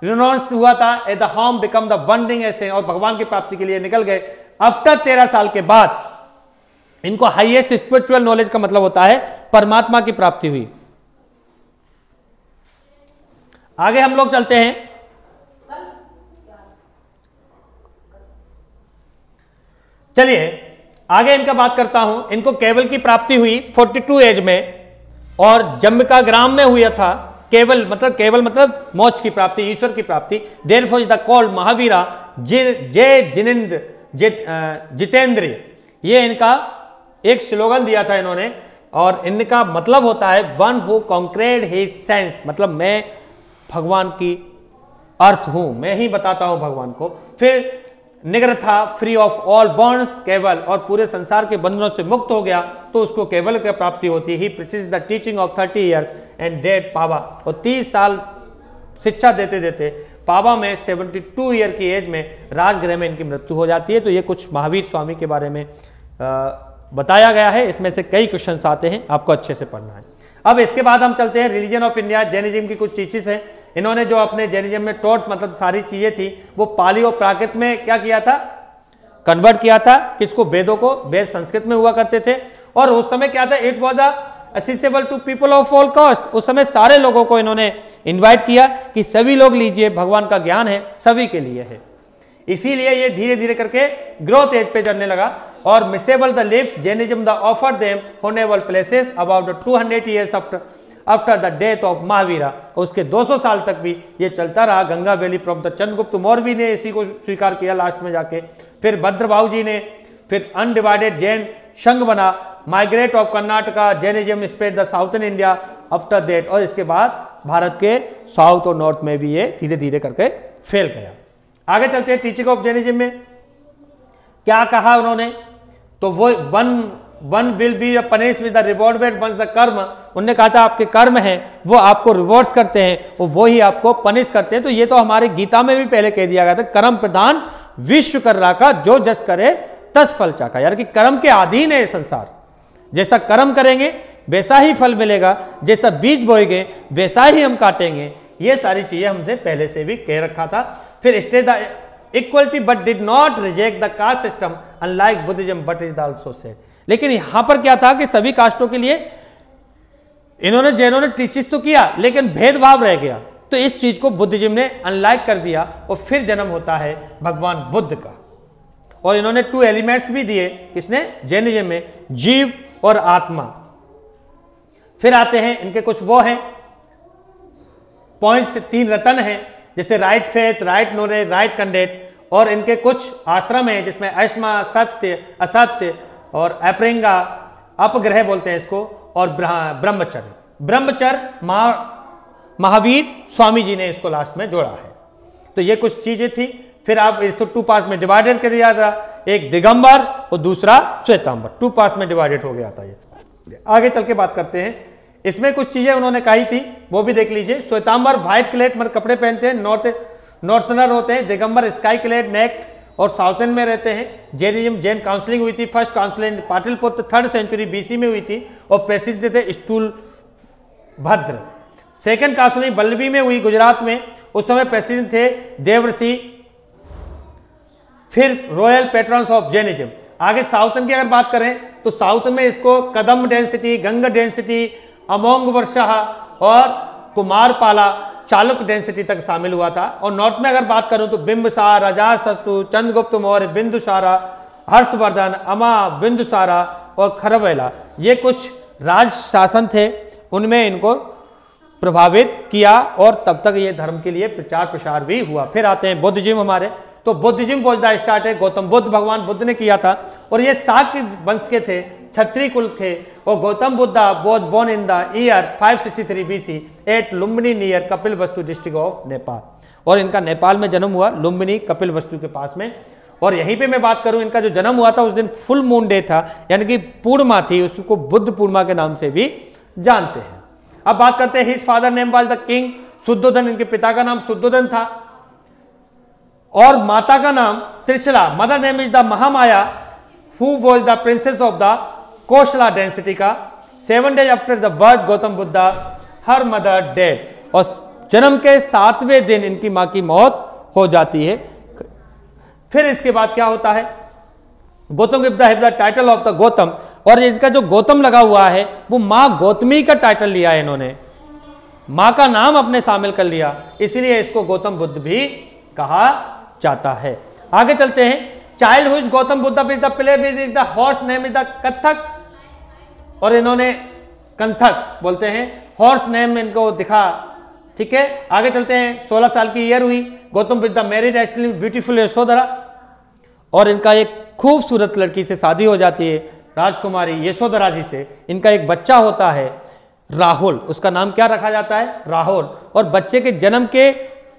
रिनोन्स हुआ था। At the home become the wandering ascent, और भगवान की प्राप्ति के लिए निकल गए। आफ्टर 13 साल के बाद इनको हाईएस्ट स्पिरिचुअल नॉलेज का मतलब होता है परमात्मा की प्राप्ति हुई। आगे हम लोग चलते हैं। चलिए आगे इनका बात करता हूं। इनको केवल की प्राप्ति हुई 42 एज में, और जम्बिका ग्राम में हुआ था। केवल मतलब मोक्ष की प्राप्ति, ईश्वर की प्राप्ति। Therefore is the called Mahavira जय जिनेंद्र जितेंद्र। ये इनका एक स्लोगन दिया था इन्होंने, और इनका मतलब होता है वन हु कॉन्क्रेड हिज सेंस, मतलब मैं भगवान की अर्थ हूं, मैं ही बताता हूं भगवान को। फिर निग्र था, फ्री ऑफ ऑल बॉन्ड्स, केवल, और पूरे संसार के बंधनों से मुक्त हो गया तो उसको केवल की प्राप्ति होती है। He preaches the teaching of 30 years and died Pava. और 30 साल शिक्षा देते देते पावा में 72 ईयर की एज में राजगृह में इनकी मृत्यु हो जाती है। तो ये कुछ महावीर स्वामी के बारे में बताया गया है। इसमें से कई क्वेश्चंस आते हैं, आपको अच्छे से पढ़ना है। अब इसके बाद हम चलते हैं रिलीजन ऑफ इंडिया। जैनिज्म की कुछ चीजें हैं। इन्होंने जो अपने जैनिज्म में टॉट मतलब सारी चीजें थी वो पाली और प्राकृत में क्या किया था? कन्वर्ट किया था। किसको? वेदों को। वेद संस्कृत में हुआ करते थे, और उस समय क्या था? It was accessible to people of all caste. उस समय सारे लोगों को इन्होंने इन्वाइट किया कि सभी लोग लीजिए, भगवान का ज्ञान है, सभी के लिए है। इसीलिए ये धीरे धीरे करके ग्रोथ एज पे चलने लगा। और miserable the lives Jainism the offer them honourable places about 200 years after the death of Mahavira. उसके 200 साल तक भी ये चलता रहा। Ganga valley from the Chandragupta Maurya ने इसी को स्वीकार किया लास्ट में जाके। फिर भद्रभाऊ जी ने, फिर अनडिवाइडेड जैन संघ बना। Migrate of Karnataka Jainism spread the southern India after that. और इसके बाद भारत के साउथ और नॉर्थ में भी ये धीरे धीरे करके फैल गया। आगे चलते हैं। टीचिंग ऑफ जैनिज्म में क्या कहा उन्होंने? तो वो one will be punish with the reward once the karma. उन्होंने कहा था आपके कर्म हैं वो आपको रिवॉर्ड्स करते हैं और वो ही आपको पनिश करते हैं। तो ये तो हमारे गीता में भी पहले कह दिया गया था, कर्म प्रधान विश्व कर राखा, जो जस करे तस फल चाखा। यार कि कर्म के अधीन है संसार। जैसा कर्म करेंगे वैसा ही फल मिलेगा, जैसा बीज बोएंगे वैसा ही हम काटेंगे। ये सारी चीजें हमसे पहले से भी कह रखा था। फिर stay the equality but did not reject the caste system unlike Buddhism but is also said. लेकिन यहां पर क्या था कि सभी कास्टों के लिए इन्होंने जैनों ने टीचिस तो किया लेकिन भेदभाव रह गया, तो इस चीज को बुद्धिज्म ने अनलाइक कर दिया और फिर जन्म होता है भगवान बुद्ध का। और इन्होंने 2 एलिमेंट्स भी दिए, किसने? जैनिज्म में, जीव और आत्मा। फिर आते हैं इनके कुछ वो हैं पॉइंट्स, 3 रतन हैं, जैसे right faith, right knowledge, right conduct. और इनके कुछ आश्रम हैं जिसमें अष्मा, सत्य, असत्य और अपरिंगा, अपग्रह बोलते हैं इसको, और ब्रह्मचर्य। ब्रह्मचर्य महावीर स्वामी जी ने इसको लास्ट में जोड़ा है। तो ये कुछ चीजें थी। फिर आप इसको 2 पार्ट्स में डिवाइडेड कर दिया था, एक दिगंबर और दूसरा श्वेतांबर, 2 पार्ट्स में डिवाइडेड हो गया था। ये आगे चल के बात करते हैं। इसमें कुछ चीजें उन्होंने कही थी, वो भी देख लीजिए। श्वेतांबर व्हाइट क्लेड मतलब कपड़े पहनते हैं, नॉर्थनर होते हैं। दिगंबर स्काई क्लेड नेक्ट और साउथर्न में रहते हैं। जैनिज्म, जैन काउंसिलिंग हुई थी, first counselling Pataliputra 3rd century BC में हुई थी और प्रेसिडेंट थे स्थूल भद्र। सेकंड काउंसिलिंग बल्लवी में हुई गुजरात में, उस समय प्रेसिडेंट थे देवर्षि। फिर रॉयल पैट्रन्स ऑफ जैनिज्म। आगे साउथर्न की अगर बात करें तो साउथ में इसको कदम डेंसिटी, गंग डेंसिटी, अमोंग वर्षा और कुमारपाला, चालुक डेंसिटी तक शामिल हुआ था। और नॉर्थ में अगर बात करूं तो बिंबिसार, अजातशत्रु, चंद्रगुप्त मौर्य, बिंदुसारा, हर्षवर्धन, अमा, बिंदुसारा और खरवेला, ये कुछ राज शासन थे, उनमें इनको प्रभावित किया और तब तक ये धर्म के लिए प्रचार प्रसार भी हुआ। फिर आते हैं बुद्धिज्म हमारे, तो बुद्धिज्म वॉज द स्टार्ट है, गौतम बुद्ध भगवान बुद्ध ने किया था। और ये शाक्य वंश के थे, क्षत्रिय कुल थे। और Gautam Buddha was born in the year 563 BC at Lumbini near Kapilavastu district of Nepal. और इनका नेपाल में जन्म हुआ, लुम्बिनी कपिलवस्तु के पास में। और यहीं पे मैं बात करूं, इनका जो जन्म हुआ था उस दिन फुल मून डे था, यानी कि पूर्णिमा थी, उसको बुद्ध पूर्णिमा के नाम से भी जानते हैं। अब बात करते हैं his father name was the king Shuddhodana. इनके पिता का नाम शुद्धोधन था और माता का नाम Trishala. Mother name is the Mahamaya who was the princess of the कोशला density का। 7 days after the birth Gautam Buddha her mother dead. और जन्म के 7वें दिन इनकी मां की मौत हो जाती है। फिर इसके बाद क्या होता है, Gautam the title of the Gautam. और इनका जो गौतम लगा हुआ है वो मां गौतमी का टाइटल लिया है इन्होंने, मां का नाम अपने शामिल कर लिया, इसलिए इसको गौतम बुद्ध भी कहा जाता है। आगे चलते हैं। चाइल्ड हुई Gautam Buddha is the play is the horse name is the Kathak. और इन्होंने कंथक बोलते हैं, हॉर्स नेम इनको दिखा। ठीक है, आगे चलते हैं। 16 साल की ईयर हुई, Gautam Buddha married extremely beautiful Yashodhara. और इनका एक खूबसूरत लड़की से शादी हो जाती है, राजकुमारी यशोधरा जी से। इनका एक बच्चा होता है राहुल, उसका नाम क्या रखा जाता है? राहुल। और बच्चे के जन्म के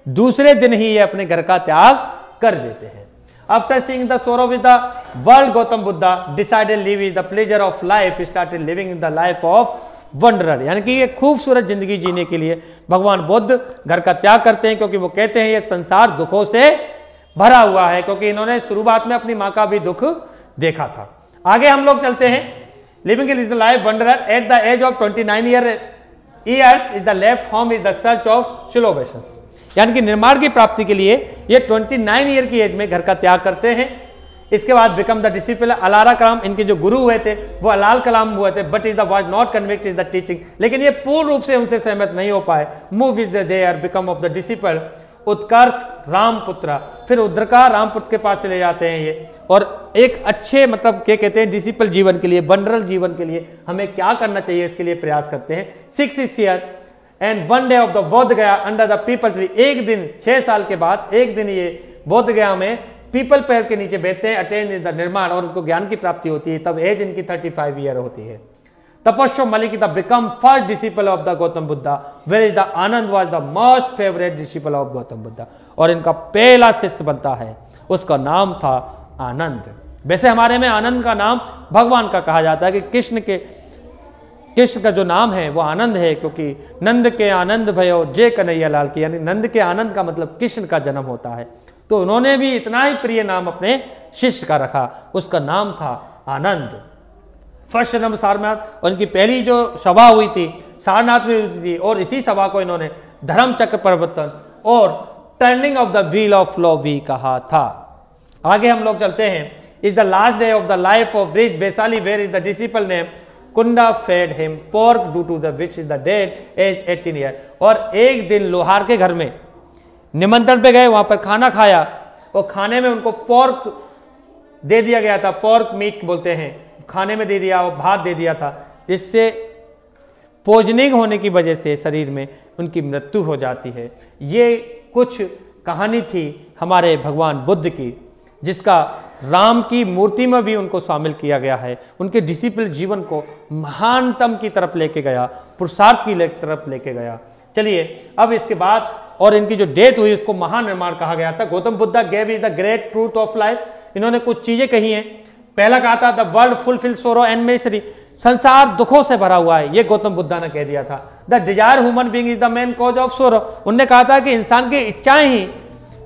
दूसरे दिन ही ये अपने घर का त्याग कर देते हैं। आफ्टर सीइंग द सोरो with the world Gautam Buddha decided live with the pleasure of life, started living in the life of wanderer. यानी कि ये खूबसूरत जिंदगी जीने के लिए भगवान बुद्ध घर का त्याग करते हैं, क्योंकि वो कहते हैं ये संसार दुखों से भरा हुआ है, क्योंकि इन्होंने शुरुआत में अपनी मां का भी दुख देखा था। आगे हम लोग चलते हैं। Living in the life wanderer at the age of 29 years is the left home is the search of salvation. यानी कि निर्माण की प्राप्ति के लिए ये 29 ईयर की एज में घर का त्याग करते हैं। इसके बाद बिकम द डिसिपल अलारा कलाम। इनके जो गुरु हुए थे वो अलाल कलाम हुए थे, but is the was not convict is the teaching. लेकिन ये पूर्ण रूप से उनसे सहमत नहीं हो पाए। Move is there become of the disciple Utkarsh Ramaputra. फिर उद्रका रामपुत्र के पास चले जाते हैं ये। और एक अच्छे मतलब क्या कहते हैं डिसिपल जीवन के लिए, वंडरल जीवन के लिए हमें क्या करना चाहिए, इसके लिए प्रयास करते हैं। 6 years and 1 day of the बोध गया अंडर द पीपल ट्री। एक दिन 6 साल के बाद एक दिन ये बोध गया में पीपल पेड़ के नीचे बैठते हैं, अटेन इन द निर्माण, और उनको ज्ञान की प्राप्ति होती है। तब एज इनकी 35 ईयर होती है। Tapasva Malik the become first disciple of the Gautam Buddha, where is the Anand was the most favourite disciple of Gautam Buddha. और इनका पहला शिष्य बनता है, उसका नाम था आनंद। वैसे हमारे में आनंद का नाम भगवान का कहा जाता है कि कृष्ण का जो नाम है वो आनंद है, क्योंकि नंद के आनंद भयो जय कन्हैया लाल की, यानी नंद के आनंद का मतलब कृष्ण का जन्म होता है। तो उन्होंने भी इतना ही प्रिय नाम अपने शिष्य का रखा, उसका नाम था आनंद। फर्स्ट जन्म सारनाथ, और इनकी पहली जो सभा हुई थी सारनाथ में हुई थी, और इसी सभा को इन्होंने धर्म चक्र परिवर्तन और turning of the wheel of law भी कहा था। आगे हम लोग चलते हैं। Is the last day of the life of rich Vaishali where is the disciple name Kunda fed him pork due to the which is the dead age 18 year. और एक दिन लोहार के घर में निमंत्रण पे गए, वहां पर खाना खाया और खाने में उनको पोर्क दे दिया गया था, पोर्क मीट बोलते हैं, खाने में दे दिया और भात दे दिया था। इससे पॉइजनिंग होने की वजह से शरीर में उनकी मृत्यु हो जाती है। ये कुछ कहानी थी हमारे भगवान बुद्ध की, जिसका राम की मूर्ति में भी उनको शामिल किया गया है। उनके डिसिप्लिन जीवन को महानतम की तरफ लेके गया, पुरुषार्थ की तरफ लेके गया। चलिए अब इसके बाद, और इनकी जो डेथ हुई उसको महानिर्माण कहा गया था। Gautam Buddha gave is the great truth of life. इन्होंने कुछ चीजें कही हैं। पहला कहा था the world fulfil sorrow and misery, संसार दुखों से भरा हुआ है, ये गौतम बुद्धा ने कह दिया था। The desire human being is the main cause of सोरो, उनने कहा था कि इंसान की इच्छाएं ही,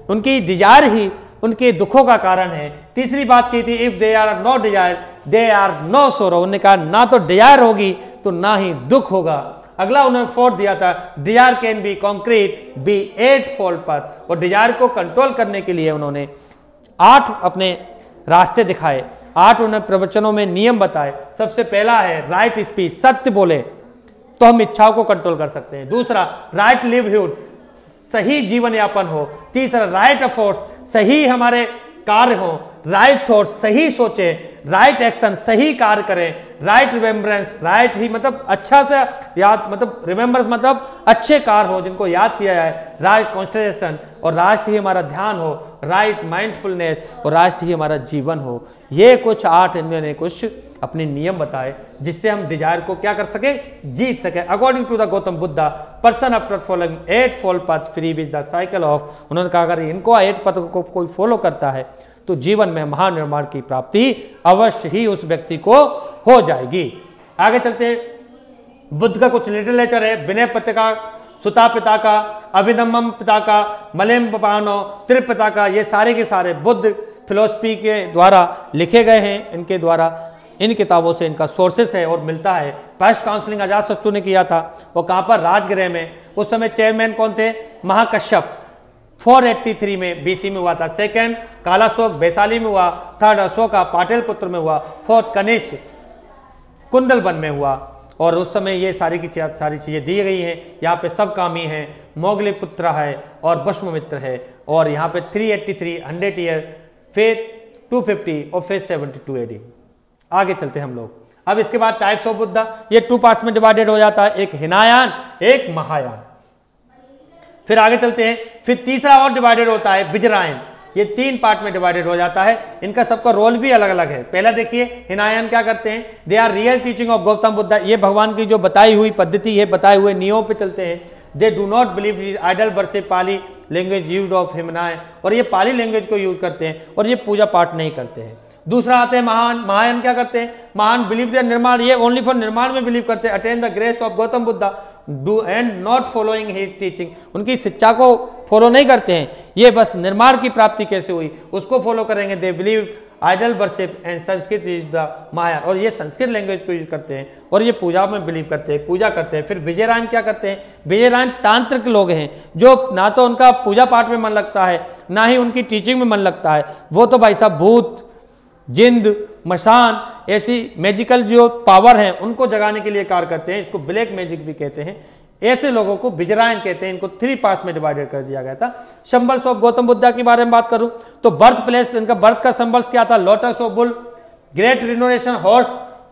उनकी डिजायर ही उनके दुखों का कारण है। तीसरी बात की थी if there are no desire there are no sorrow, उन्होंने कहा ना तो डिजायर होगी तो ना ही दुख होगा। अगला उन्होंने फोर्थ दिया था desire can be concrete be 8 fold path, और डिजायर को कंट्रोल करने के लिए उन्होंने 8 अपने रास्ते दिखाए, 8 उन्होंने प्रवचनों में नियम बताए। सबसे पहला है राइट स्पीच, सत्य बोले तो हम इच्छाओं को कंट्रोल कर सकते हैं। दूसरा राइट लिवहुड, सही जीवन यापन हो। तीसरा राइट एफर्ट्स, सही हमारे कार्य हो। राइट थॉट, सही सोचे। राइट एक्शन, सही कार्य करें। राइट रिमेम्बरेंस, राइट ही मतलब अच्छा से याद, मतलब रिमेम्बरेंस मतलब अच्छे कार्य हो जिनको याद किया जाए। राइट कॉन्सेंट्रेशन, और राष्ट्र ही हमारा ध्यान हो। राइट माइंडफुलनेस, और राष्ट्र ही हमारा जीवन हो। ये कुछ 8 इन्होंने कुछ अपने नियम बताए जिससे हम डिजायर को क्या कर सके, जीत सके। According to the Gautam Buddha person after following 8 fold path free with the cycle of, उन्होंने कहा अगर इनको 8 पथ को कोई फॉलो करता है तो जीवन में महानिर्माण की प्राप्ति अवश्य ही उस व्यक्ति को हो जाएगी। आगे चलते हैं। बुद्ध का कुछ लिटरेचर है। विनय पत्रिका, सुता पिता का, अभिनवम पिता का, मलेम पानो, त्रिपिता का, ये सारे के सारे बुद्ध फिलोसफी के द्वारा लिखे गए हैं। इनके द्वारा, इन किताबों से इनका सोर्सेस है और मिलता है। फर्स्ट काउंसलिंग अजातशत्रु ने किया था, वो कहाँ पर, राजगृह में। उस समय चेयरमैन कौन थे, महाकश्यप। 483 में बीसी में हुआ था। सेकंड कालाशोक वैशाली में हुआ। थर्ड अशोका पाटलिपुत्र में हुआ। फोर्थ कनिष्क कुंडलवन में हुआ। और उस समय ये सारी चीजें दी गई हैं। यहाँ पे सब कामी हैं, मोगली पुत्र है और भस्ममित्र है। और यहाँ पे 383 100 ईयर, फिर 250 और फिर 72 AD। आगे चलते हैं हम लोग। अब इसके बाद टाइप्स ऑफ बुद्धा, ये 2 पार्ट्स में डिवाइडेड हो जाता है, एक हिनायान एक महायान। फिर आगे चलते हैं। फिर तीसरा और डिवाइडेड होता है विजरायन, ये 3 पार्ट में डिवाइडेड हो जाता है। इनका सबका रोल भी अलग अलग है। पहला देखिए हिनायान क्या करते हैं, they are real teaching of Gautam Buddha, ये भगवान की जो बताई हुई पद्धति है, बताए हुए नियमों पे चलते हैं। They do not believe idol worship Pali language use of Hinayana, और ये पाली लैंग्वेज को यूज करते हैं और ये पूजा पाठ नहीं करते हैं। दूसरा आते हैं महायान क्या करते हैं, महान बिलीव द निर्माण, ये ओनली फॉर निर्माण में बिलीव करते हैं। Attain the grace of Gautam Buddha do and not following his teaching, उनकी शिक्षा को फॉलो नहीं करते हैं, ये बस निर्माण की प्राप्ति कैसे हुई उसको फॉलो करेंगे। They believe idol worship and Sanskrit is the Mahayana, और ये संस्कृत लैंग्वेज को यूज करते हैं और ये पूजा में बिलीव करते हैं, पूजा करते हैं। फिर विजयरायन क्या करते हैं, विजयरायन तांत्रिक लोग हैं जो ना तो उनका पूजा पाठ में मन लगता है ना ही उनकी टीचिंग में मन लगता है। वो तो भाई साहब भूत जिंद मशान ऐसी मैजिकल जो पावर हैं उनको जगाने के लिए कार्य करते हैं, इसको ब्लैक मैजिक भी कहते हैं। ऐसे लोगों को विजरायन कहते हैं। इनको 3 पार्ट्स में डिवाइडेड कर दिया गया था। सिंबल्स ऑफ गौतम बुद्धा के बारे में बात करूं तो बर्थ प्लेस, इनका बर्थ का सिंबल्स क्या था, lotus of bull, great renovation horse,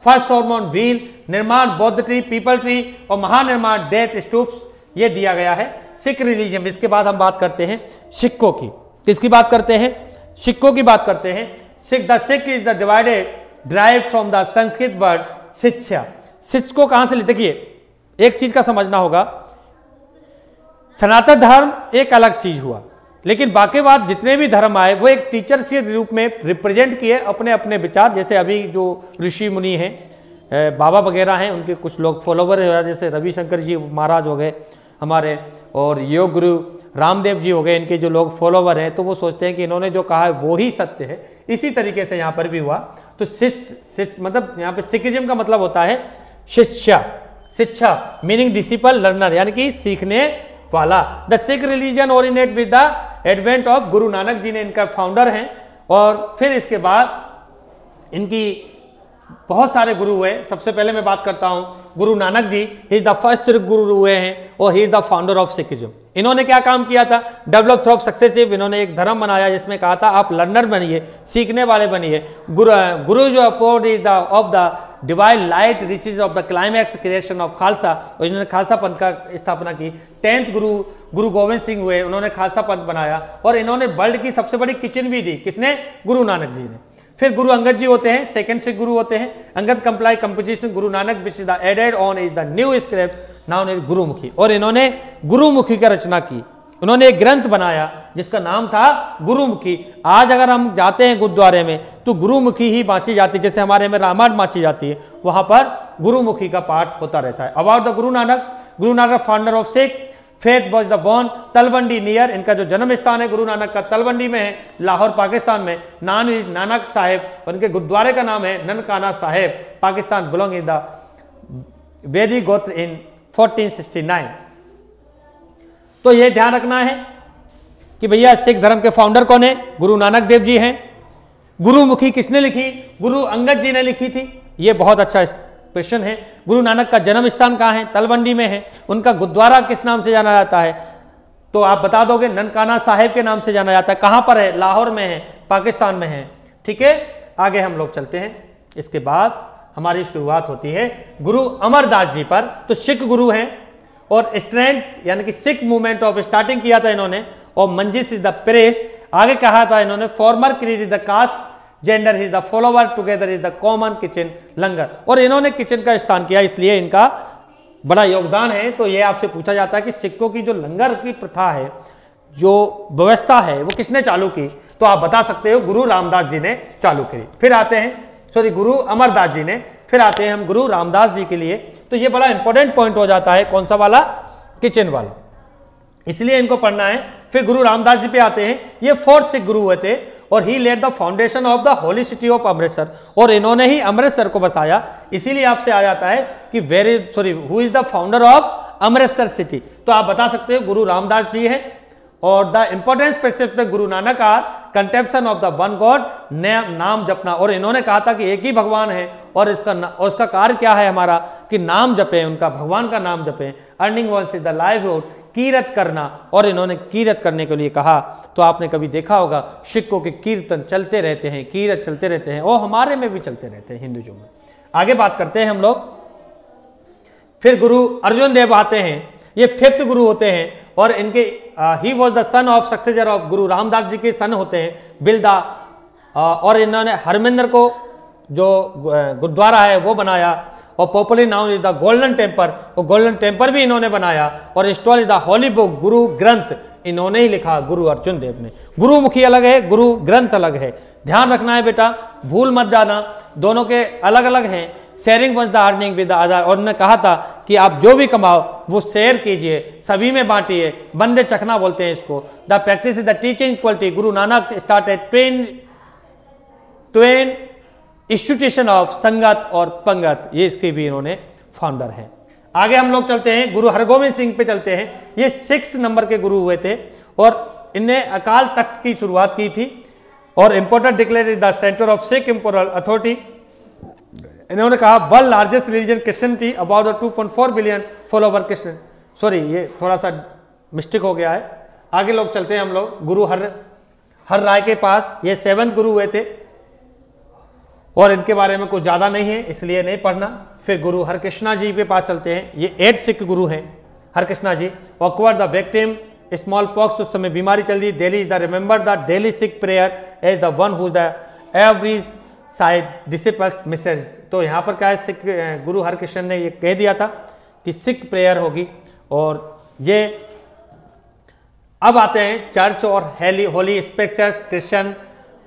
first hormone wheel, निर्माण बौद्ध ट्री पीपल ट्री, और महानिर्माण डेथ स्टूप्स, ये दिया गया है। सिख रिलीजन, इसके बाद हम बात करते हैं सिक्कों की। किसकी बात करते हैं, सिक्कों की बात करते हैं। Sikh, the Sikh is the divided drive from the Sanskrit word शिक्षा। शिक्षा को कहां से लेते, देखिए एक चीज का समझना होगा, सनातन धर्म एक अलग चीज हुआ, लेकिन बाकी बात जितने भी धर्म आए वो एक टीचर्स के रूप में रिप्रेजेंट किए अपने अपने विचार। जैसे अभी जो ऋषि मुनि हैं, बाबा वगैरह हैं, उनके कुछ लोग फॉलोवर हैं, जैसे रविशंकर जी महाराज हो गए हमारे, और योग गुरु रामदेव जी हो गए, इनके जो लोग फॉलोवर हैं, तो वो सोचते हैं कि इन्होंने जो कहा है वो ही सत्य है, इसी तरीके से यहाँ पर भी हुआ। तो मतलब यहाँ पे सिखिज्म का मतलब होता है शिष्या, शिक्षा मीनिंग डिसिपल लर्नर, यानी कि सीखने वाला। The Sikh religion originate with the advent of Guru Nanak ji ने इनका फाउंडर हैं। और फिर इसके बाद इनकी बहुत सारे गुरु हुए। सबसे पहले मैं बात करता हूं Guru Nanak ji, he is the first गुरु हुए हैं और he is the founder of Sikhism. इन्होंने क्या काम किया था? डेवलप थ्रू सक्सेसिव, इन्होंने एक धर्म बनाया जिसमें कहा था आप लर्नर बनिए, सीखने वाले बनिए। गुरु जो upward is the of the divine light riches of the climax creation of Khalsa, और इन्होंने खालसा पंथ का स्थापना की। 10th गुरु गोविंद सिंह हुए, उन्होंने खालसा पंथ बनाया और इन्होंने वर्ल्ड की सबसे बड़ी किचन भी दी। किसने? गुरु नानक जी ने। फिर गुरु अंगद जी होते हैं, सेकंड सिख गुरु होते हैं। Angad comply composition Guru Nanak which is the added on is the new script now is Gurmukhi, और इन्होंने गुरुमुखी का रचना की। उन्होंने एक ग्रंथ बनाया जिसका नाम था गुरुमुखी। आज अगर हम जाते हैं गुरुद्वारे में तो गुरुमुखी ही बांची जाती है, जैसे हमारे में रामायण बांची जाती है, वहां पर गुरुमुखी का पाठ होता रहता है। About the Guru Nanak founder of Sikh faith was the born Talwandi near, इनका जो जन्म स्थान है गुरु नानक का तलवंडी में है, लाहौर पाकिस्तान में। नाम इज नानक साहेब, और इनके गुरुद्वारे का नाम है Nankana Sahib, Pakistan, belong in the वैदिक गोत्र इन 1469। तो ये ध्यान रखना है कि भैया सिख धर्म के फाउंडर कौन है? गुरु नानक देव जी हैं। गुरुमुखी किसने लिखी? गुरु अंगद जी ने लिखी थी। ये बहुत अच्छा क्वेश्चन है। गुरु नानक का जन्म स्थान कहाँ है? तलवंडी में है। उनका गुरुद्वारा किस नाम से जाना जाता है? तो आप बता दोगे, ननकाना साहेब के नाम से जाना जाता है। कहाँ पर है? लाहौर में है, पाकिस्तान में है। ठीक है, आगे हम लोग चलते हैं। इसके बाद हमारी शुरुआत होती है गुरु अमरदास जी पर। तो सिख गुरु हैं और स्ट्रेंथ यानी कि सिख मूवमेंट ऑफ स्टार्टिंग किया था इन्होंने, और मंजिस इज द प्रेस। आगे कहा था इन्होंने former creed is the caste gender is the follower together is the common kitchen langar, और इन्होंने किचन का स्थान किया, इसलिए इनका बड़ा योगदान है। तो ये आपसे पूछा जाता है कि सिखों की जो लंगर की प्रथा है, जो व्यवस्था है, वो किसने चालू की? तो आप बता सकते हो गुरु रामदास जी ने चालू करी। फिर आते हैं गुरु अमरदास जी ने, फिर आते हैं हम गुरु रामदास जी के लिए। तो ये बड़ा इंपॉर्टेंट पॉइंट हो जाता है, कौन सा वाला? किचन वाला, इसलिए इनको पढ़ना है। फिर गुरु रामदास जी पे आते हैं। ये 4th सिख गुरु हुए थे और he laid the foundation of the holy city of Amritsar, और इन्होंने ही अमृतसर को बसाया। इसीलिए आपसे आ जाता है कि who is the founder of Amritsar city? तो आप बता सकते हो गुरु रामदास जी हैं। और the importance precept Guru Nanak are contemplation of the one God, नाम जपना। और इन्होंने कहा था कि एक ही भगवान है और उसका कार्य क्या है हमारा, कि नाम जपें, उनका भगवान का नाम जपें। Earning ones is the livelihood, कीरत करना, और इन्होंने कीरत करने के लिए कहा। तो आपने कभी देखा होगा सिखों के कीर्तन चलते रहते हैं, कीरत चलते रहते हैं, और हमारे में भी चलते रहते हैं हिंदुओं में। आगे बात करते हैं हम लोग। फिर गुरु अर्जुन देव आते हैं, ये 5th गुरु होते हैं, और इनके ही was the son of successor of गुरु रामदास जी के सन होते हैं बिलदा। और इन्होंने हरमिंदर को जो गुरुद्वारा है वो बनाया, और popular known is the golden temple, और गोल्डन टेम्पर भी इन्होंने बनाया। और install is the holy book, Guru Granth इन्होंने ही लिखा, गुरु अर्जुन देव ने। गुरुमुखी अलग है, गुरु ग्रंथ अलग है, ध्यान रखना है बेटा, भूल मत जाना, दोनों के अलग अलग हैं। Sharing once the earning with the other, और उन्होंने कहा था कि आप जो भी कमाओ वो शेयर कीजिए, सभी में बांटिए, बंदे चखना बोलते हैं इसको। The practice is the teaching equality, Guru Nanak started twin institution of Sangat और पंगत, ये इसके भी इन्होंने फाउंडर हैं। आगे हम लोग चलते हैं, गुरु हरगोविंद सिंह पे चलते हैं। ये 6 नंबर के गुरु हुए थे और इनने अकाल तख्त की शुरुआत की थी, और important declare is the centre of Sikh imperial authority. इन्होंने कहा world largest religion Christianity, about 2.4 billion follower Christian. Sorry, ये थोड़ा सा मिस्टेक हो गया है। आगे लोग चलते हैं हम लोग गुरु हर राय के पास। ये 7th गुरु हुए थे और इनके बारे में कुछ ज़्यादा नहीं है, इसलिए नहीं पढ़ना। फिर गुरु हरकृष्णा जी के पास चलते हैं। ये 8th सिख गुरु हैं Harkrishna ji. Awkward the victim smallpox, उस समय बीमारी चल रही। Daily the remember the daily Sikh prayer as the one who the every side disciples misses. तो यहाँ पर क्या है, सिख गुरु हरकृष्ण ने ये कह दिया था कि सिख प्रेयर होगी। और ये अब आते हैं चर्च और होली स्पिरिचुअल्स क्रिश्चियन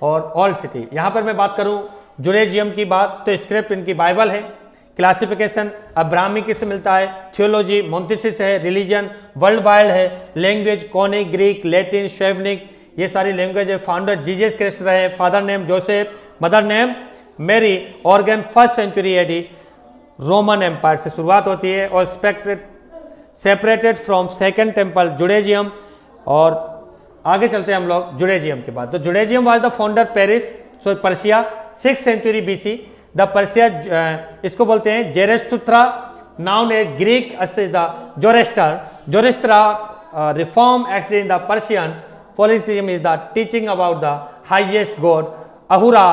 और ऑल सिटी। यहाँ पर मैं बात करूँ जुडेजियम की बात, तो स्क्रिप्ट इनकी बाइबल है। क्लासिफिकेशन अब्राहमिक से मिलता है। थियोलॉजी मोंथिसिस है। रिलीजन वर्ल्ड वाइड है। Language Koine, Greek, Latin, Slavonic, ये सारी लैंग्वेज है। फाउंडर जीसस क्राइस्ट रहे, father name Joseph, mother name Mary. Organ 1st century AD, Roman empire से शुरुआत होती है और separated from second temple Judaism. और आगे चलते हैं हम लोग जुडेजियम के बाद। तो Judaism was the founder Paris, so Persia, 6th century BC. The Persia, इसको बोलते हैं Zarathustra, known as Greek the Zoroaster. Zoroaster reform existed in the Persian polytheism is the teaching about the highest god Ahura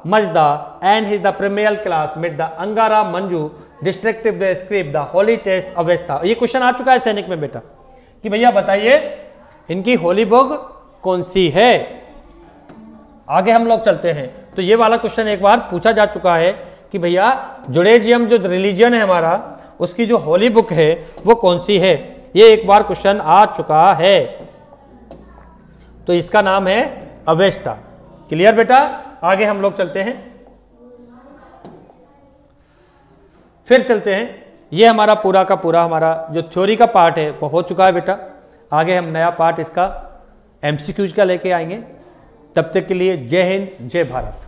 Mazda and his the premier class made the Angara Manju destructive the script the holy text Avesta। ये question आ चुका है सैनिक में बेटा कि भैया बताइए इनकी होली बुक कौन सी है। आगे हम लोग चलते हैं तो ये वाला क्वेश्चन एक बार पूछा जा चुका है कि भैया जुडेजियम जो रिलीजन है हमारा, उसकी जो होली बुक है वो कौन सी है। ये एक बार क्वेश्चन आ चुका है, तो इसका नाम है अवेस्टा। क्लियर बेटा। आगे हम लोग चलते हैं, फिर चलते हैं। ये हमारा पूरा का पूरा हमारा जो थ्योरी का पार्ट है वो हो चुका है बेटा। आगे हम नया पार्ट इसका MCQs का लेके आएंगे। तब तक के लिए जय हिंद, जय भारत।